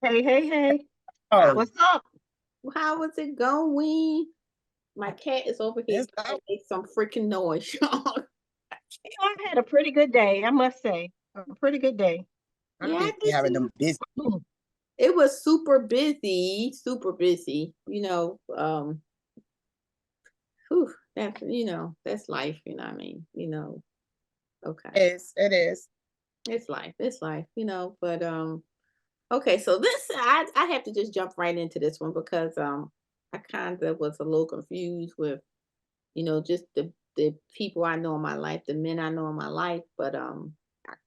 Hey, hey, hey. Oh, What's up? How is it going? My cat is over here it's trying out. to make some freaking noise, y'all. I had a pretty good day, I must say. A pretty good day. I Yeah, I be did having too. them busy. It was super busy, super busy. Whew, that's life. You know what I mean? Okay, It is. it's life. It's life. Okay. So this, I have to just jump right into this one because I kind of was a little confused with just the people I know in my life, the men I know in my life. But I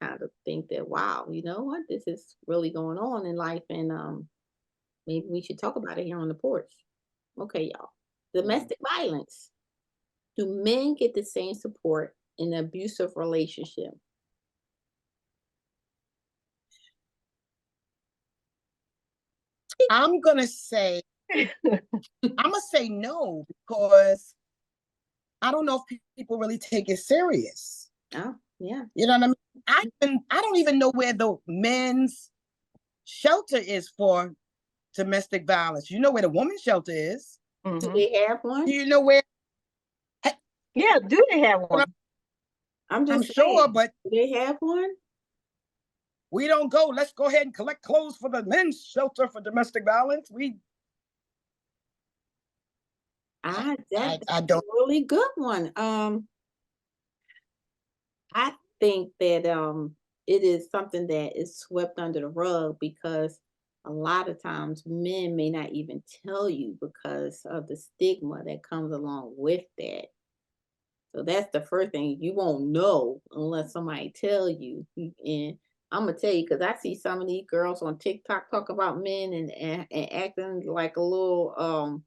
kind of think that wow, you know what, this is really going on in life, and maybe we should talk about it here on the porch. Okay, y'all. Domestic violence. Do men get the same support in an abusive relationship? I'm gonna say I'm gonna say no because I don't know if people really take it serious. Oh, yeah. You know what I mean? I don't even know where the men's shelter is for domestic violence. You know where the women's shelter is. Do Hmm. they have Do one? you know where? Yeah, do they have one? I'm I'm just saying. sure, but Do they have one? we don't go. Let's go ahead and collect clothes for the men's shelter for domestic violence. That's I a don't. really good one. I think that it is something that is swept under the rug because a lot of times men may not even tell you because of the stigma that comes along with that. So that's the first thing, you won't know unless somebody tell you. And I'm gonna tell you because I see some of these girls on TikTok talk about men and acting like a little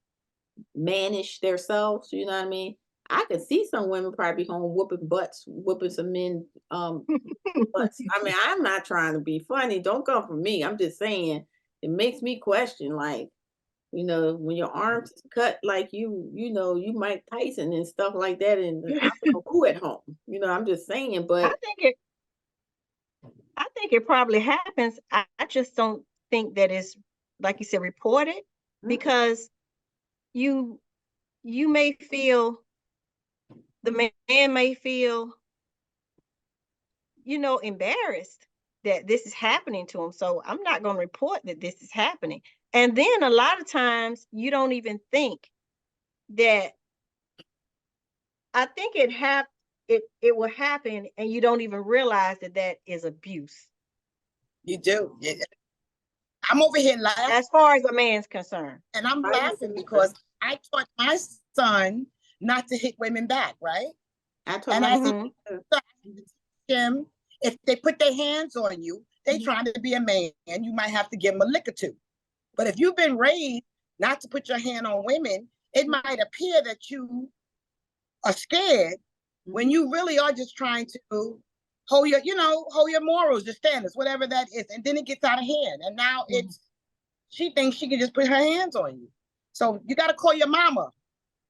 manage themselves, you know what I mean? I could see some women probably home whooping butts, whooping some men butts. I mean, I'm not trying to be funny. Don't come for me. I'm just saying it makes me question, like, when your arms is cut like you Mike Tyson and stuff like that, and I don't know who at home. I'm just saying, I but think it I think it probably happens. I just don't think that it's, like you said, reported, mm, because you you may feel, the man may feel, embarrassed that this is happening to him. So I'm not going to report that this is happening. And then a lot of times you don't even think that, I think it will happen and you don't even realize that that is abuse You do. I'm over here laughing, as far as a man's concerned. and I'm I laughing remember. because I taught my son not to hit women back, right? I told And my as he Hmm. him, if they put their hands on you, they Mhm. trying to be a man. You might have to give them a lick or two. But if you've been raised not to put your hand on women, it might appear that you are scared when Mhm. you really are just trying to hold your morals, your standards, whatever that is. And then it gets out of hand. And now Hmm. she thinks she can just put her hands on you. So you got to call your mama.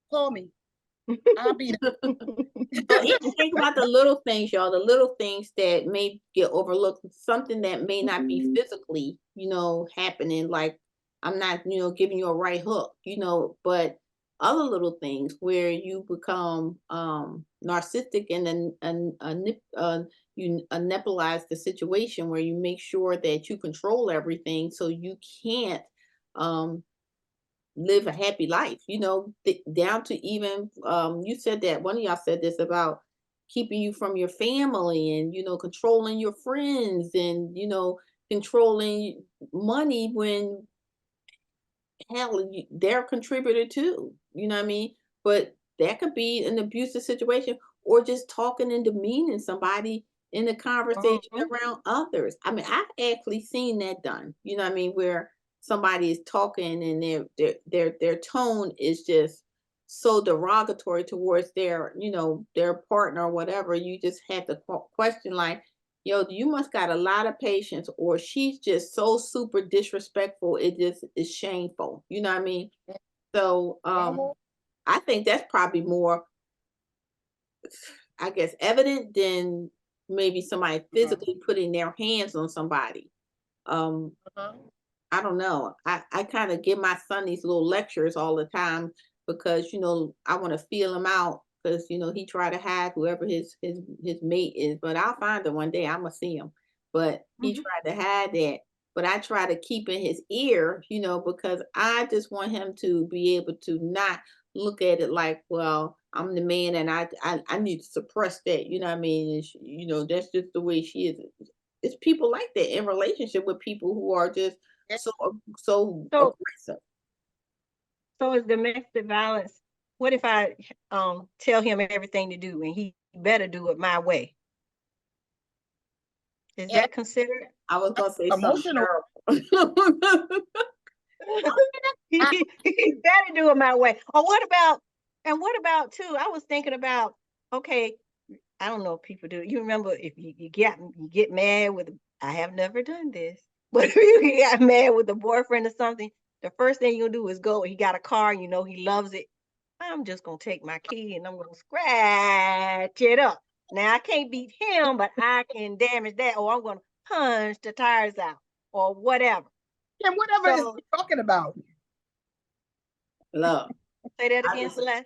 Call me. I'll be But even think about the little things, y'all, the little things that may get overlooked, something that may not be physically, happening. Like, I'm not, giving you a right hook, but other little things where you become narcissistic, and then you nebulize the situation where you make sure that you control everything so you can't um live a happy life, down to even you said that one of y'all said this about keeping you from your family, and controlling your friends, and controlling money when hell they're a contributor too, you know what I mean? But that could be an abusive situation, or just talking and demeaning somebody in the conversation Hmm. around others. I mean, I've actually seen that done, you know what I mean, where somebody is talking and their tone is just so derogatory towards their partner or whatever. You just have to question, like, yo, you must got a lot of patience, or she's just so super disrespectful. It just is shameful. You know what I mean? So I think that's probably more, I guess, evident than maybe somebody physically putting their hands on somebody. Um, I don't know. I kind of give my son these little lectures all the time because, I want to feel him out because, he try to hide whoever his mate is, but I'll find him one day. I'm gonna see him. But he Mhm. tried to hide that. But I try to keep in his ear, because I just want him to be able to not look at it like, well, I'm the man and I need to suppress that. You know what I mean? And that's just the way she is. It's people like that in relationship with people who are just Yeah. so So, aggressive. so is domestic violence. What if I tell him everything to do and he better do it my way? Is Yeah, that considered? I was gonna say something emotional. terrible. I, He better do it my way. Or what about too? I was thinking about, okay, I don't know if people do. You remember if you get mad with, I have never done this, but if you got mad with a boyfriend or something, the first thing you'll do is go, he got a car, he loves it. I'm just gonna take my key and I'm gonna scratch it up. Now I can't beat him, but I can damage that, or I'm gonna punch the tires out, or whatever. and whatever is So he talking about? Look, say that I again, just Celeste.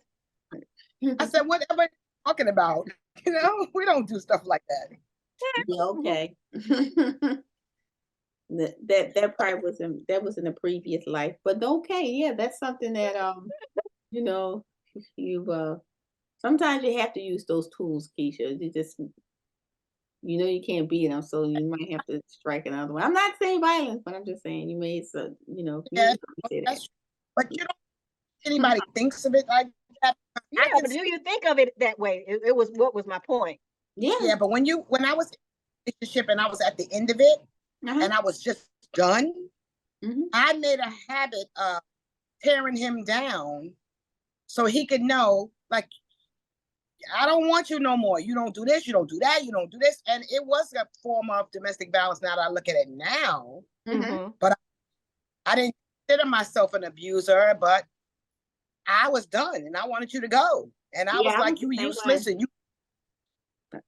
I said, whatever is he talking about? We don't do stuff like that. yeah, okay. That probably was in a previous life, but okay, yeah, that's something that you know you sometimes you have to use those tools, Keisha. You can't beat them, so you might have to strike another one. I'm not saying violence, but I'm just saying you may Yeah, say that. that's true. But you don't anybody thinks of it like that. Yeah, I can but see, do you think of it that way? It was what was my point. Yeah. yeah, but when I was in a relationship and I was at the end of it Uh-huh. and I was just done, Hmm. I made a habit of tearing him down so he could know, like, I don't want you no more. You don't do this, you don't do that, you don't do this. And it was a form of domestic violence now that I look at it now. Hmm. But I didn't consider myself an abuser, but I was done and I wanted you to go. And I Yeah, was I was like, the you same way. useless and you,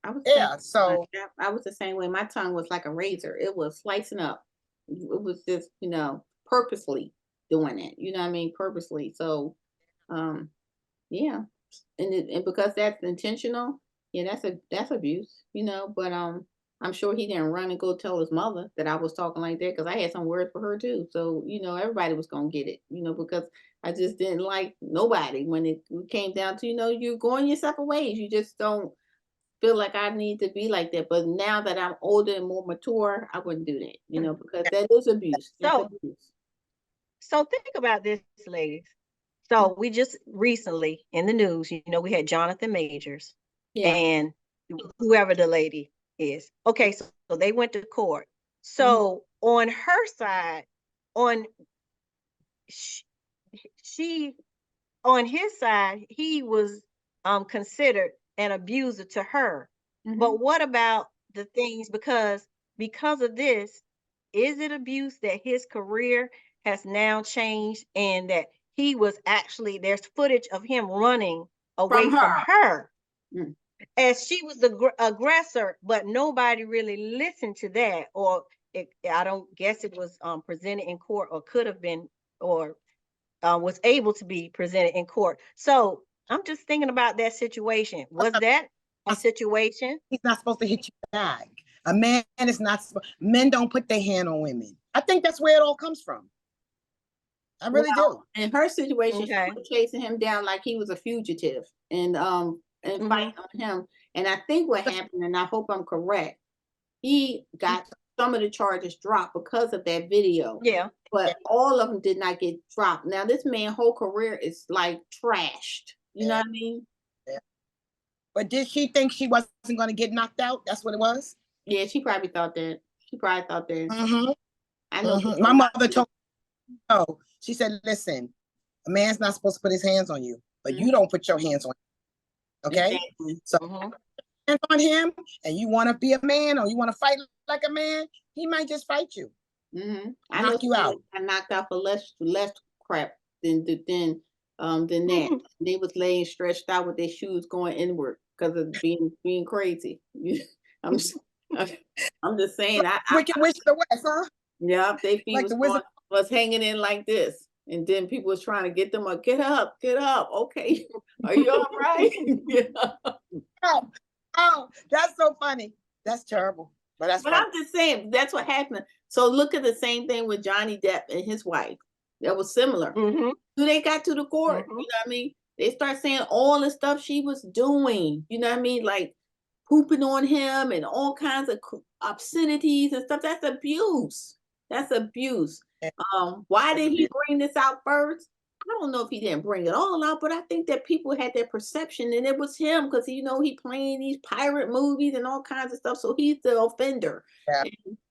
I was the same yeah. way. So Yeah, I was the same way. My tongue was like a razor. It was slicing up. It was just, purposely doing it. You know what I mean? Purposely. So, um, yeah, and because that's intentional, yeah, that's abuse. But I'm sure he didn't run and go tell his mother that I was talking like that because I had some words for her too. So everybody was gonna get it. Because I just didn't like nobody when it came down to you going your separate ways. You just don't feel like I need to be like that. But now that I'm older and more mature, I wouldn't do that. Because that is abuse. That's So abuse. so think about this, ladies. So we just recently in the news, we had Jonathan Majors Yeah. and whoever the lady is. Okay, so they went to court. Mhm. So on her side, on she, she on his side, he was considered an abuser to her. Mhm. But what about the things because of this, is it abuse that his career has now changed and that he was actually there's footage of him running away From from her. her Mm. as she was the aggressor, but nobody really listened to that, or I don't guess it was presented in court, or could have been, or was able to be presented in court. So I'm just thinking about that situation. Was that a situation? he's not supposed to hit you back. A man is not, men don't put their hand on women. I think that's where it all comes from. I really do. Well, in her situation, she Okay. was chasing him down like he was a fugitive and Mm-hmm. fighting on him. And I think what happened, and I hope I'm correct, he got some of the charges dropped because of that video, Yeah. but all of them did not get dropped. Now this man's whole career is like trashed. You know Yeah, what I mean? yeah. But did she think she wasn't going to get knocked out? That's what it was. Yeah, she probably thought that. She probably thought that. Mm-hmm. I know Mm-hmm. people My a lot mother told me, no. She said, listen, a man's not supposed to put his hands on you, but you don't put your hands on him. Okay? exactly. So Mm-hmm. hands on him and you want to be a man or you want to fight like a man, he might just fight you, I know knock you somebody out. got knocked out for less crap than that. They was laying stretched out with their shoes going inward because of being crazy. I'm just, I'm just saying. I Wicked Witch of the West, huh? yeah, they feet Like was the going Wizard. was hanging in like this. And then people was trying to get them up, get up, get up. Okay. Are you all right? Yeah. Oh, oh, that's so funny. That's terrible. But that's But funny. I'm just saying that's what happened. So look at the same thing with Johnny Depp and his wife. That was similar. Mm-hmm. When they got to the court, Mm-hmm. you know what I mean? They start saying all the stuff she was doing, you know what I mean? Like pooping on him and all kinds of obscenities and stuff. That's abuse. That's abuse. Yeah, Why that's did he abuse. bring this out first? I don't know if he didn't bring it all out, but I think that people had that perception and it was him because he playing these pirate movies and all kinds of stuff. So he's the offender. Yeah.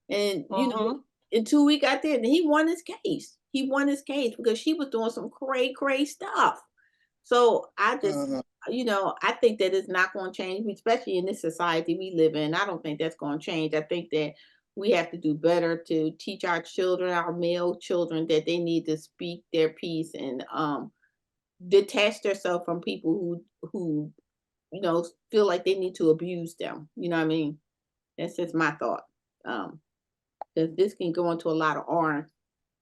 And Mm-hmm. until we got there, and he won his case. He won his case because she was doing some crazy stuff. So I just, Mhm. I think that it's not going to change, especially in this society we live in. I don't think that's going to change. I think that we have to do better to teach our children, our male children, that they need to speak their piece and detach themselves from people who feel like they need to abuse them. You know what I mean? That's just my thought. Because this can go into a lot of harm.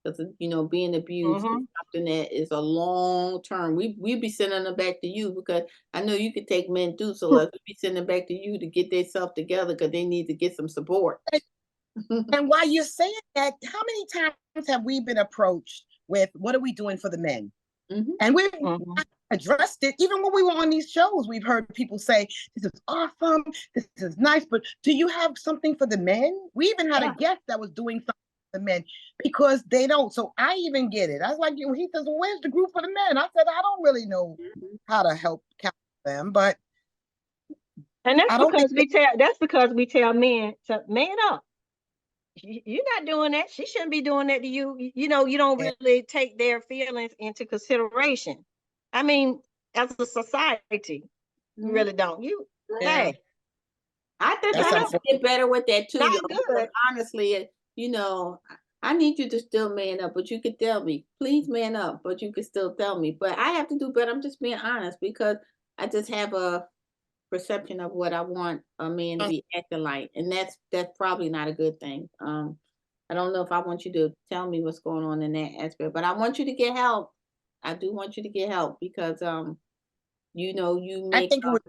Because being abused is Mm-hmm. something that is a long term. We be sending them back to you because I know you could take men through. So let's be sending them back to you to get themselves together because they need to get some support. And while you're saying that, how many times have we been approached with what are we doing for the men? Mm-hmm. And we've Mm-hmm. addressed it. Even when we were on these shows, we've heard people say, this is awesome, this is nice, but do you have something for the men? We even had a guest that was doing something for the men because they don't. So I even get it. I was like, he says, well, where's the group for the men? I said, I don't really know how to help counsel them, but And I don't think that's because we tell men to man up. You're not doing that. She shouldn't be doing that to you. You don't really take their feelings into consideration. I mean, as a society, we really don't. Yeah. Hey, I think that's I man have up. to get better with that too, Not though. Because good. honestly, I need you to still man up, but you could tell me, please man up, but you could still tell me. But I have to do better. I'm just being honest because I just have a perception of what I want a man to be acting like, and that's probably not a good thing. I don't know if I want you to tell me what's going on in that aspect, but I want you to get help. I do want you to get help because you I make think it would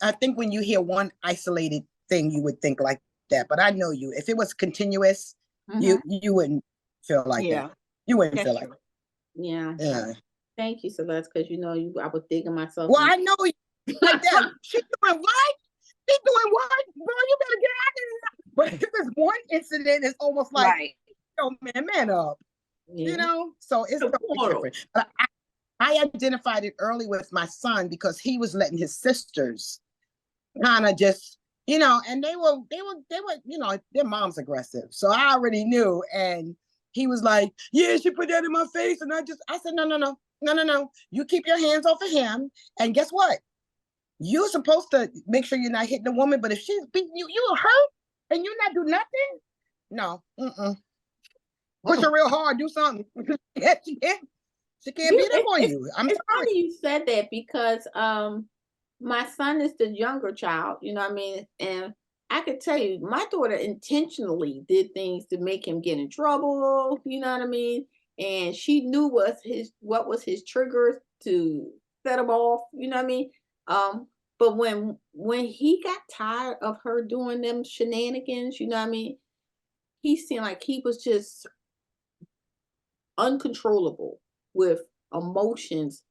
I think when you hear one isolated thing, you would think like that. But I know you. If it was continuous, Mhm. you wouldn't feel like that. Yeah, You wouldn't that's feel like true. Yeah. yeah. Thank you, Celeste, because I was digging myself Well, in. I know you like that. She doing what? She doing what? Girl, you better get out of here. But if it's one incident, it's almost like, Right. man up. Yeah. So it's The totally portal. different. But I identified it early with my son because he was letting his sisters kind of just, and they were, their mom's aggressive. So I already knew. And he was like, yeah, she put that in my face. And I said, no. You keep your hands off of him. And guess what? You're supposed to make sure you're not hitting a woman. But if she's beating you, you'll hurt and you not do nothing. No, push her real hard, do something. She can't beat up on It's you. I'm it's sorry. funny you said that because my son is the younger child, you know what I mean? And I could tell you, my daughter intentionally did things to make him get in trouble, you know what I mean? And she knew what was his triggers to set him off, you know what I mean? But when he got tired of her doing them shenanigans, you know what I mean? He seemed like he was just uncontrollable with emotions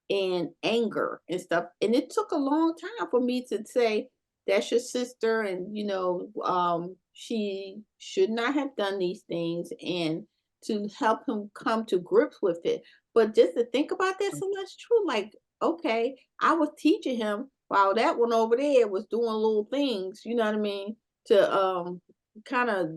and anger and stuff. And it took a long time for me to say, that's your sister, and she should not have done these things, and to help him come to grips with it. But just to think about that, so that's true. Like, okay, I was teaching him while that one over there was doing little things, you know what I mean, to kind of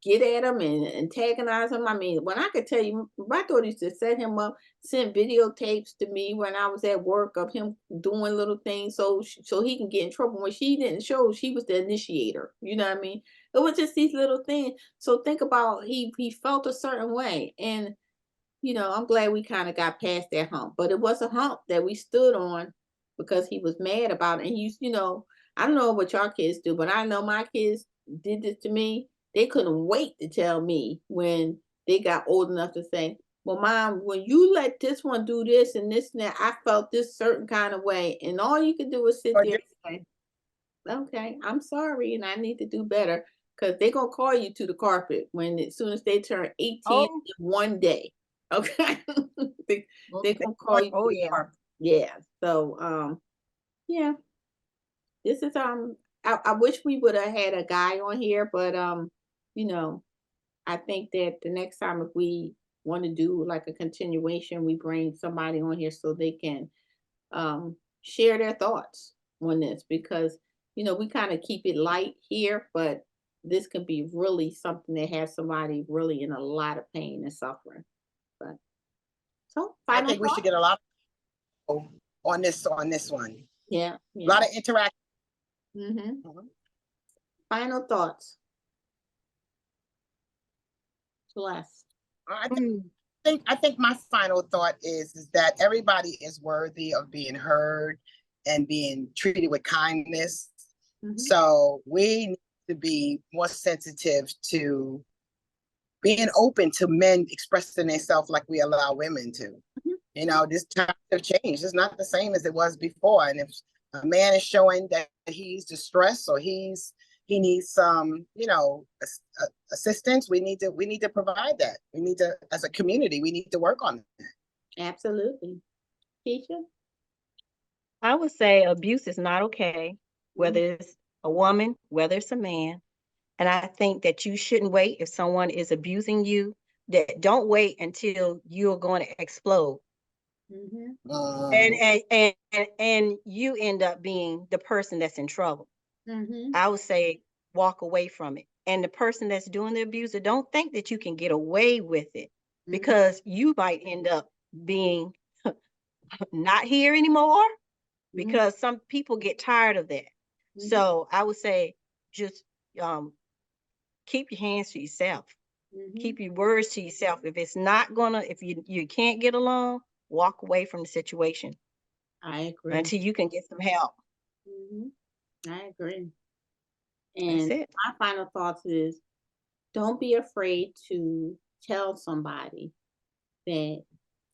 get at him and antagonize him. I mean, when I could tell you, my daughter used to set him up, send videotapes to me when I was at work of him doing little things so he can get in trouble. When she didn't show, she was the initiator. You know what I mean? It was just these little things. So think about he felt a certain way, and I'm glad we kind of got past that hump. But it was a hump that we stood on because he was mad about it. And I don't know what y'all kids do, but I know my kids did this to me they couldn't wait to tell me when they got old enough to say, well, Mom, when you let this one do this and this and that, I felt this certain kind of way. And all you could do is sit Or there you- and say, okay, I'm sorry, and I need to do better. Because they're gonna call you to the carpet when as soon as they turn 18 Oh, in one day. Okay. they, they're gonna call you to oh the yeah. carpet. Yeah. So yeah, this is I wish we would have had a guy on here, but you know, I think that the next time if we want to do like a continuation, we bring somebody on here so they can share their thoughts on this because we kind of keep it light here, but this could be really something that has somebody really in a lot of pain and suffering. But so I final think we should thought. get a lot of people on this one. Yeah, A lot of interaction. Mm-hmm. Final thoughts. Celeste. I Mm. think my final thought is that everybody is worthy of being heard and being treated with kindness. Mm-hmm. So we need to be more sensitive to being open to men expressing themselves like we allow women to. Mm-hmm. This time have changed. It's not the same as it was before. And if a man is showing that he's distressed or he needs some, assistance, we need to provide that. We need to, as a community, we need to work on it. Absolutely. Keisha? I would say abuse is not okay, whether Mm-hmm. it's a woman, whether it's a man. And I think that you shouldn't wait if someone is abusing you, that don't wait until you're going to explode. Mm-hmm. And you end up being the person that's in trouble. Mm-hmm. I would say walk away from it. And the person that's doing the abuser, don't think that you can get away with it Mm-hmm. because you might end up being not here anymore because some people get tired of that. Mm-hmm. So I would say just keep your hands to yourself. Mm-hmm. Keep your words to yourself. If it's not gonna, if you can't get along, walk away from the situation I agree. until you can get some help. Mm-hmm. I agree. That's And it. my final thoughts is don't be afraid to tell somebody that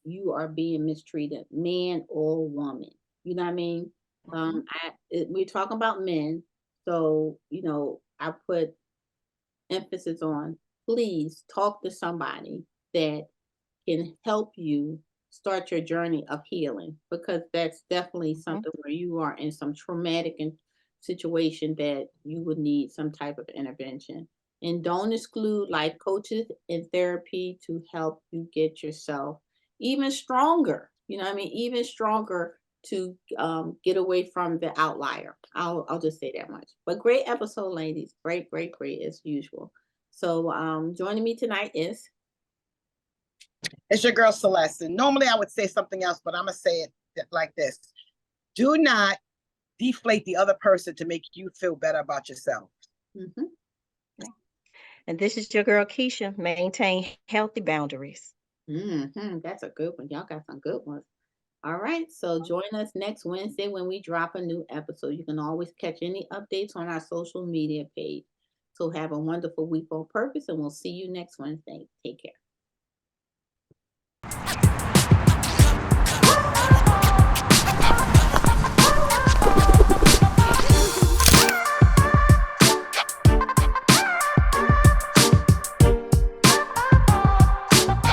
you are being mistreated, man or woman. You know what I mean? Mhm. We're talking about men, so I put emphasis on please talk to somebody that can help you start your journey of healing because that's definitely Mhm. something where you are in some traumatic situation that you would need some type of intervention. And don't exclude life coaches and therapy to help you get yourself even stronger. You know what I mean? Even stronger to get away from the outlier. I'll just say that much. But great episode, ladies. Great, great, great as usual. So joining me tonight is It's your girl Celeste. And normally I would say something else, but I'm gonna say it like this: do not deflate the other person to make you feel better about yourself. mm-hmm. And this is your girl Keisha. Maintain healthy boundaries. Mm-hmm. That's a good one. Y'all got some good ones. All right. So join us next Wednesday when we drop a new episode. You can always catch any updates on our social media page. So have a wonderful week on purpose, and we'll see you next Wednesday. Take care.